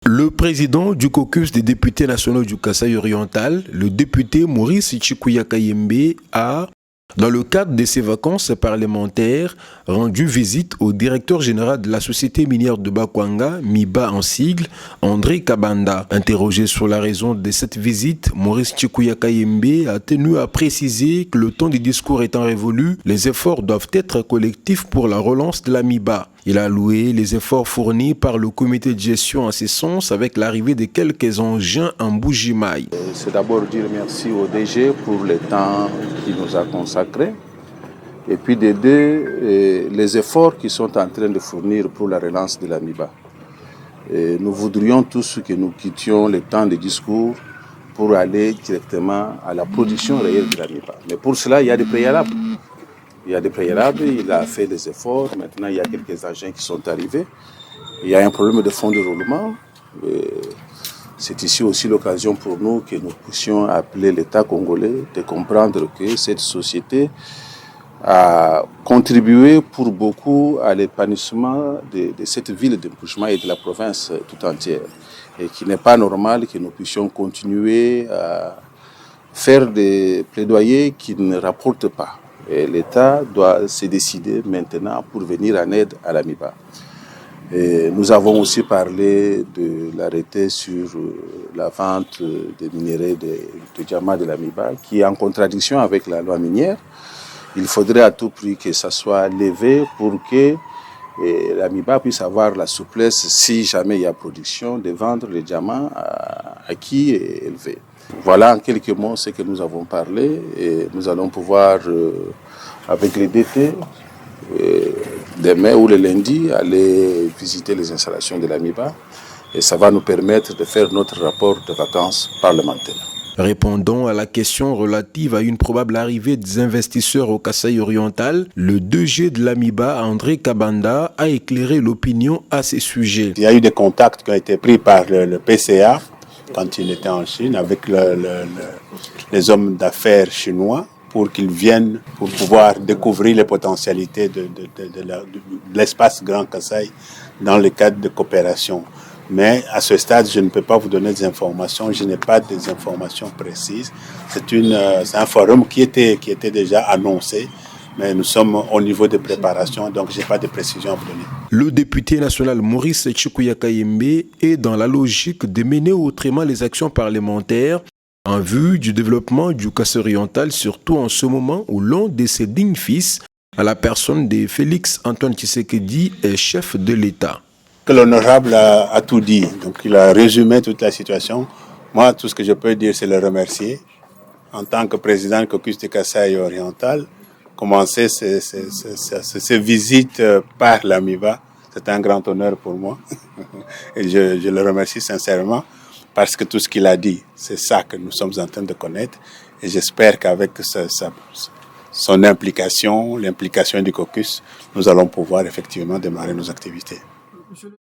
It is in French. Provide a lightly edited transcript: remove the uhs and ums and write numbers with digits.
Le président du caucus des députés nationaux du Kasaï oriental, le député Maurice Chikuya Kayembe, a, dans le cadre de ses vacances parlementaires, rendu visite au directeur général de la société minière de Bakwanga, MIBA en sigle, André Kabanda. Interrogé sur la raison de cette visite, Maurice Chikuya Kayembe a tenu à préciser que le temps du discours étant révolu, les efforts doivent être collectifs pour la relance de la MIBA. Il a loué les efforts fournis par le comité de gestion en ce sens avec l'arrivée de quelques engins en Bujimaï. C'est d'abord dire merci au DG pour le temps qu'il nous a consacré et puis d'aider les efforts qu'ils sont en train de fournir pour la relance de la MIBA. Nous voudrions tous que nous quittions le temps de discours pour aller directement à la production réelle de la MIBA. Mais pour cela, il y a des préalables. Il y a des préalables, il a fait des efforts, maintenant il y a quelques agents qui sont arrivés. Il y a un problème de fonds de roulement. C'est ici aussi l'occasion pour nous que nous puissions appeler l'État congolais de comprendre que cette société a contribué pour beaucoup à l'épanouissement de cette ville de Bujimaï et de la province tout entière. Et qu'il n'est pas normal que nous puissions continuer à faire des plaidoyers qui ne rapportent pas. L'État doit se décider maintenant pour venir en aide à la MIBA. Nous avons aussi parlé de l'arrêté sur la vente des minéraux de diamants de la MIBA qui est en contradiction avec la loi minière. Il faudrait à tout prix que ça soit levé pour que la MIBA puisse avoir la souplesse, si jamais il y a production, de vendre les diamants à qui est élevé. Voilà en quelques mots ce que nous avons parlé et nous allons pouvoir, avec les DT, demain ou le lundi, aller visiter les installations de la MIBA et ça va nous permettre de faire notre rapport de vacances parlementaires. Répondant à la question relative à une probable arrivée des investisseurs au Kasaï oriental, le DG de la MIBA, André Kabanda, a éclairé l'opinion à ces sujets. Il y a eu des contacts qui ont été pris par le PCA quand il était en Chine avec les hommes d'affaires chinois pour qu'ils viennent pour pouvoir découvrir les potentialités de l'espace Grand Kasaï dans le cadre de coopération. Mais à ce stade, je ne peux pas vous donner des informations, je n'ai pas des informations précises. C'est un forum qui était déjà annoncé, mais nous sommes au niveau de préparation, donc je n'ai pas de précisions à vous donner. Le député national Maurice Chikuya Kayembe est dans la logique de mener autrement les actions parlementaires en vue du développement du Kasaï oriental, surtout en ce moment où l'un de ses dignes fils, à la personne de Félix Antoine Tshisekedi, est chef de l'État. Que l'honorable a tout dit, donc il a résumé toute la situation. Moi, tout ce que je peux dire, c'est le remercier. En tant que président du caucus du Kasaï oriental, commencer ces visites par la MIBA, c'est un grand honneur pour moi. Et je le remercie sincèrement parce que tout ce qu'il a dit, c'est ça que nous sommes en train de connaître. Et j'espère qu'avec son implication, l'implication du caucus, nous allons pouvoir effectivement démarrer nos activités.